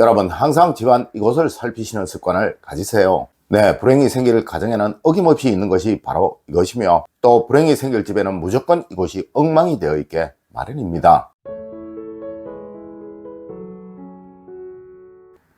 여러분 항상 집안 이곳을 살피시는 습관을 가지세요. 네, 불행이 생길 가정에는 어김없이 있는 것이 바로 이것이며, 또 불행이 생길 집에는 무조건 이곳이 엉망이 되어 있게 마련입니다.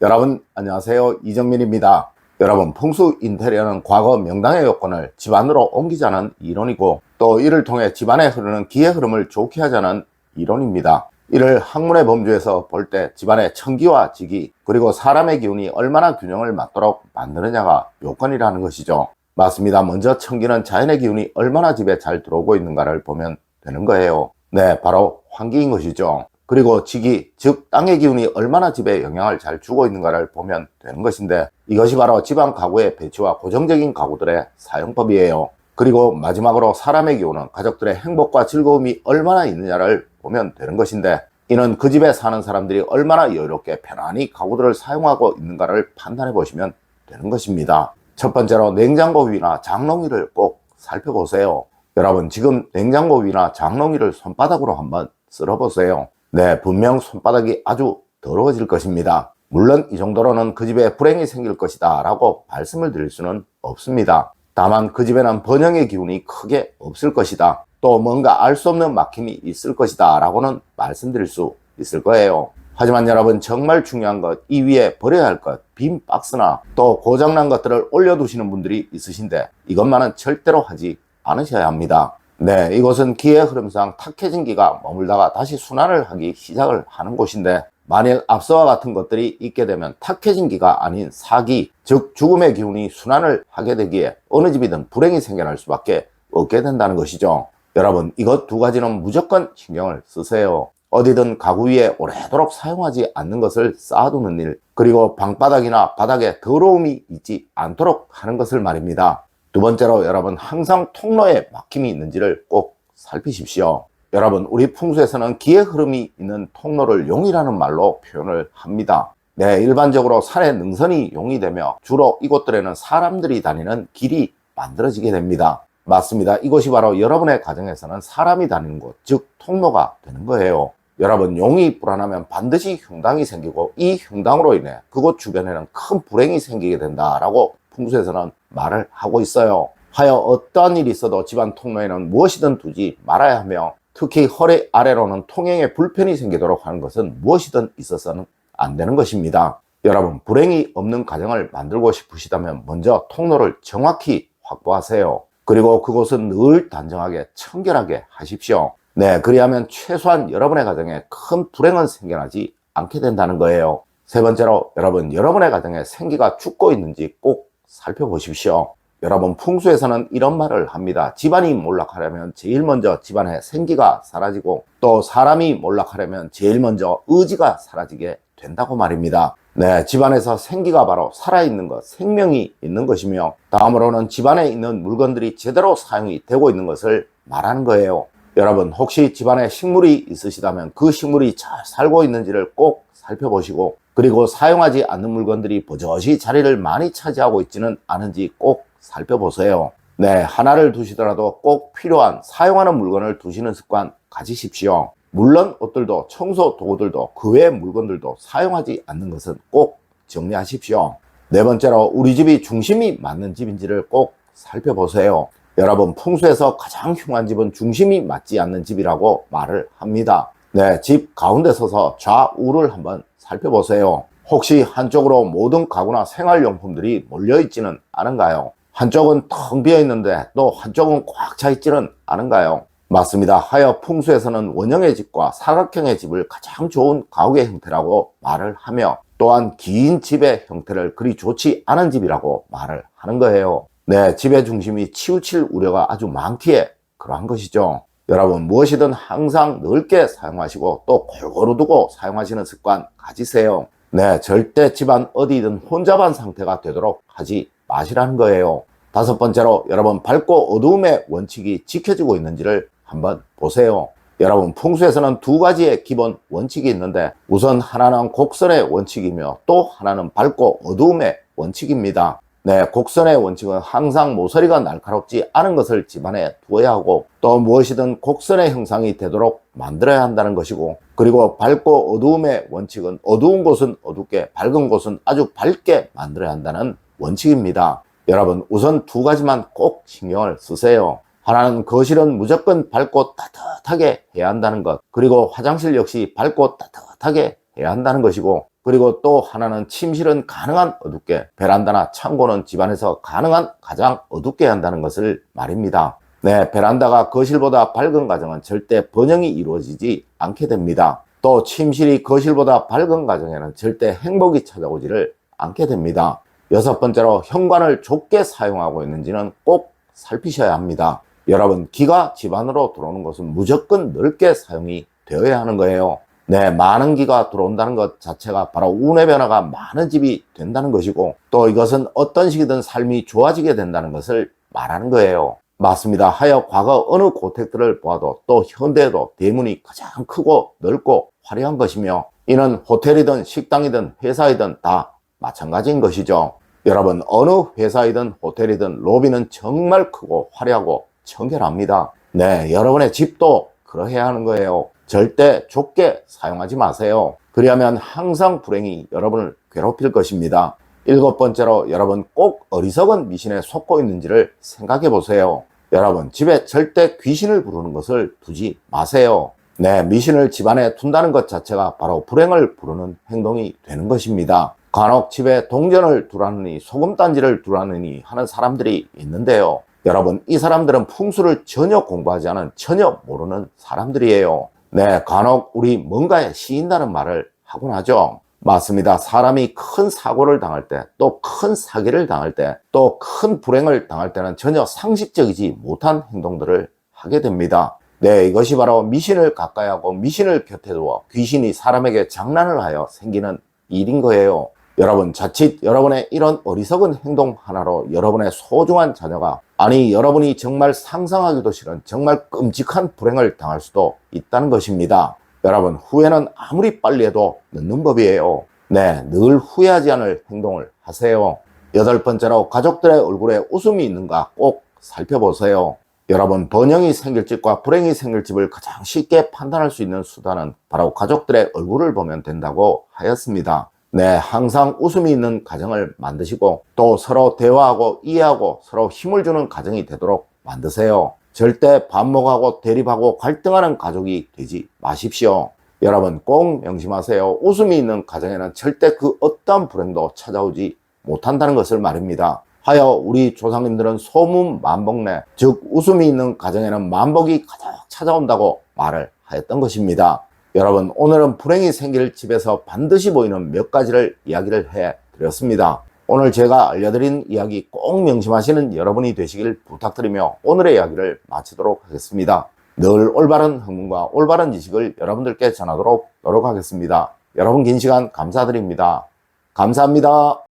여러분 안녕하세요, 이정민입니다. 여러분, 풍수 인테리어는 과거 명당의 요건을 집안으로 옮기자는 이론이고, 또 이를 통해 집안에 흐르는 기의 흐름을 좋게 하자는 이론입니다. 이를 학문의 범주에서 볼 때 집안의 천기와 지기, 그리고 사람의 기운이 얼마나 균형을 맞도록 만드느냐가 요건이라는 것이죠. 맞습니다. 먼저 천기는 자연의 기운이 얼마나 집에 잘 들어오고 있는가를 보면 되는 거예요. 네, 바로 환기인 것이죠. 그리고 지기, 즉 땅의 기운이 얼마나 집에 영향을 잘 주고 있는가를 보면 되는 것인데, 이것이 바로 집안 가구의 배치와 고정적인 가구들의 사용법이에요. 그리고 마지막으로 사람의 기운은 가족들의 행복과 즐거움이 얼마나 있느냐를 보면 되는 것인데, 이는 그 집에 사는 사람들이 얼마나 여유롭게 편안히 가구들을 사용하고 있는가를 판단해 보시면 되는 것입니다. 첫 번째로 냉장고 위나 장롱 위를 꼭 살펴보세요. 여러분, 지금 냉장고 위나 장롱 위를 손바닥으로 한번 쓸어보세요. 네, 분명 손바닥이 아주 더러워질 것입니다. 물론 이 정도로는 그 집에 불행이 생길 것이다 라고 말씀을 드릴 수는 없습니다. 다만 그 집에는 번영의 기운이 크게 없을 것이다, 또 뭔가 알 수 없는 막힘이 있을 것이다 라고는 말씀드릴 수 있을 거예요. 하지만 여러분, 정말 중요한 것, 이 위에 버려야 할 것, 빈 박스나 또 고장난 것들을 올려두시는 분들이 있으신데, 이것만은 절대로 하지 않으셔야 합니다. 네, 이곳은 기의 흐름상 탁해진 기가 머물다가 다시 순환을 하기 시작을 하는 곳인데, 만일 앞서와 같은 것들이 있게 되면 탁해진 기가 아닌 사기, 즉 죽음의 기운이 순환을 하게 되기에 어느 집이든 불행이 생겨날 수밖에 없게 된다는 것이죠. 여러분, 이것 두 가지는 무조건 신경을 쓰세요. 어디든 가구 위에 오래도록 사용하지 않는 것을 쌓아두는 일, 그리고 방바닥이나 바닥에 더러움이 있지 않도록 하는 것을 말입니다. 두 번째로 여러분, 항상 통로에 막힘이 있는지를 꼭 살피십시오. 여러분, 우리 풍수에서는 기의 흐름이 있는 통로를 용이라는 말로 표현을 합니다. 네, 일반적으로 산의 능선이 용이 되며 주로 이곳들에는 사람들이 다니는 길이 만들어지게 됩니다. 맞습니다. 이곳이 바로 여러분의 가정에서는 사람이 다니는 곳, 즉 통로가 되는 거예요. 여러분, 용이 불안하면 반드시 흉당이 생기고, 이 흉당으로 인해 그곳 주변에는 큰 불행이 생기게 된다라고 풍수에서는 말을 하고 있어요. 하여 어떠한 일이 있어도 집안 통로에는 무엇이든 두지 말아야 하며, 특히 허리 아래로는 통행에 불편이 생기도록 하는 것은 무엇이든 있어서는 안 되는 것입니다. 여러분, 불행이 없는 가정을 만들고 싶으시다면 먼저 통로를 정확히 확보하세요. 그리고 그곳은 늘 단정하게 청결하게 하십시오. 네, 그리하면 최소한 여러분의 가정에 큰 불행은 생겨나지 않게 된다는 거예요. 세 번째로 여러분, 여러분의 가정에 생기가 죽고 있는지 꼭 살펴보십시오. 여러분, 풍수에서는 이런 말을 합니다. 집안이 몰락하려면 제일 먼저 집안에 생기가 사라지고, 또 사람이 몰락하려면 제일 먼저 의지가 사라지게 된다고 말입니다. 네, 집안에서 생기가 바로 살아있는 것, 생명이 있는 것이며, 다음으로는 집안에 있는 물건들이 제대로 사용이 되고 있는 것을 말하는 거예요. 여러분, 혹시 집안에 식물이 있으시다면 그 식물이 잘 살고 있는지를 꼭 살펴보시고, 그리고 사용하지 않는 물건들이 버젓이 자리를 많이 차지하고 있지는 않은지 꼭 살펴보세요. 네, 하나를 두시더라도 꼭 필요한 사용하는 물건을 두시는 습관 가지십시오. 물론 옷들도, 청소 도구들도, 그 외의 물건들도 사용하지 않는 것은 꼭 정리하십시오. 네 번째로, 우리 집이 중심이 맞는 집인지를 꼭 살펴보세요. 여러분, 풍수에서 가장 흉한 집은 중심이 맞지 않는 집이라고 말을 합니다. 네, 집 가운데 서서 좌우를 한번 살펴보세요. 혹시 한쪽으로 모든 가구나 생활용품들이 몰려있지는 않은가요? 한쪽은 텅 비어 있는데 또 한쪽은 꽉 차 있지는 않은가요? 맞습니다. 하여 풍수에서는 원형의 집과 사각형의 집을 가장 좋은 가구의 형태라고 말을 하며, 또한 긴 집의 형태를 그리 좋지 않은 집이라고 말을 하는 거예요. 네, 집의 중심이 치우칠 우려가 아주 많기에 그러한 것이죠. 여러분, 무엇이든 항상 넓게 사용하시고 또 골고루 두고 사용하시는 습관 가지세요. 네, 절대 집안 어디든 혼잡한 상태가 되도록 하지 마시라는 거예요. 다섯 번째로, 여러분, 밝고 어두움의 원칙이 지켜지고 있는지를 한번 보세요. 여러분, 풍수에서는 두 가지의 기본 원칙이 있는데, 우선 하나는 곡선의 원칙이며 또 하나는 밝고 어두움의 원칙입니다. 네, 곡선의 원칙은 항상 모서리가 날카롭지 않은 것을 집안에 두어야 하고 또 무엇이든 곡선의 형상이 되도록 만들어야 한다는 것이고, 그리고 밝고 어두움의 원칙은 어두운 곳은 어둡게 밝은 곳은 아주 밝게 만들어야 한다는 원칙입니다. 여러분, 우선 두 가지만 꼭 신경을 쓰세요. 하나는 거실은 무조건 밝고 따뜻하게 해야 한다는 것, 그리고 화장실 역시 밝고 따뜻하게 해야 한다는 것이고, 그리고 또 하나는 침실은 가능한 어둡게, 베란다나 창고는 집안에서 가능한 가장 어둡게 해야 한다는 것을 말입니다. 네, 베란다가 거실보다 밝은 가정은 절대 번영이 이루어지지 않게 됩니다. 또 침실이 거실보다 밝은 가정에는 절대 행복이 찾아오지를 않게 됩니다. 여섯 번째로, 현관을 좁게 사용하고 있는지는 꼭 살피셔야 합니다. 여러분, 기가 집 안으로 들어오는 것은 무조건 넓게 사용이 되어야 하는 거예요. 네, 많은 기가 들어온다는 것 자체가 바로 운의 변화가 많은 집이 된다는 것이고, 또 이것은 어떤 식이든 삶이 좋아지게 된다는 것을 말하는 거예요. 맞습니다. 하여 과거 어느 고택들을 보아도 또 현대에도 대문이 가장 크고 넓고 화려한 것이며, 이는 호텔이든 식당이든 회사이든 다 마찬가지인 것이죠. 여러분, 어느 회사이든 호텔이든 로비는 정말 크고 화려하고 청결합니다. 네, 여러분의 집도 그러해야 하는 거예요. 절대 좁게 사용하지 마세요. 그리하면 항상 불행이 여러분을 괴롭힐 것입니다. 일곱 번째로, 여러분 꼭 어리석은 미신에 속고 있는지를 생각해 보세요. 여러분, 집에 절대 귀신을 부르는 것을 두지 마세요. 네, 미신을 집안에 둔다는 것 자체가 바로 불행을 부르는 행동이 되는 것입니다. 간혹 집에 동전을 두라느니 소금단지를 두라느니 하는 사람들이 있는데요. 여러분, 이 사람들은 풍수를 전혀 공부하지 않은, 전혀 모르는 사람들이에요. 네, 간혹 우리 뭔가에 시인다는 말을 하곤 하죠. 맞습니다. 사람이 큰 사고를 당할 때, 또 큰 사기를 당할 때, 또 큰 불행을 당할 때는 전혀 상식적이지 못한 행동들을 하게 됩니다. 네, 이것이 바로 미신을 가까이 하고 미신을 곁에 두어 귀신이 사람에게 장난을 하여 생기는 일인 거예요. 여러분, 자칫 여러분의 이런 어리석은 행동 하나로 여러분의 소중한 자녀가, 아니 여러분이 정말 상상하기도 싫은 정말 끔찍한 불행을 당할 수도 있다는 것입니다. 여러분, 후회는 아무리 빨리 해도 늦는 법이에요. 네, 늘 후회하지 않을 행동을 하세요. 여덟 번째로, 가족들의 얼굴에 웃음이 있는가 꼭 살펴보세요. 여러분, 번영이 생길 집과 불행이 생길 집을 가장 쉽게 판단할 수 있는 수단은 바로 가족들의 얼굴을 보면 된다고 하였습니다. 네, 항상 웃음이 있는 가정을 만드시고 또 서로 대화하고 이해하고 서로 힘을 주는 가정이 되도록 만드세요. 절대 반목하고 대립하고 갈등하는 가족이 되지 마십시오. 여러분, 꼭 명심하세요. 웃음이 있는 가정에는 절대 그 어떤 불행도 찾아오지 못한다는 것을 말입니다. 하여 우리 조상님들은 소문 만복내, 즉 웃음이 있는 가정에는 만복이 가득 찾아온다고 말을 하였던 것입니다. 여러분, 오늘은 불행이 생길 집에서 반드시 보이는 몇 가지를 이야기를 해 드렸습니다. 오늘 제가 알려드린 이야기 꼭 명심하시는 여러분이 되시길 부탁드리며 오늘의 이야기를 마치도록 하겠습니다. 늘 올바른 학문과 올바른 지식을 여러분들께 전하도록 노력하겠습니다. 여러분, 긴 시간 감사드립니다. 감사합니다.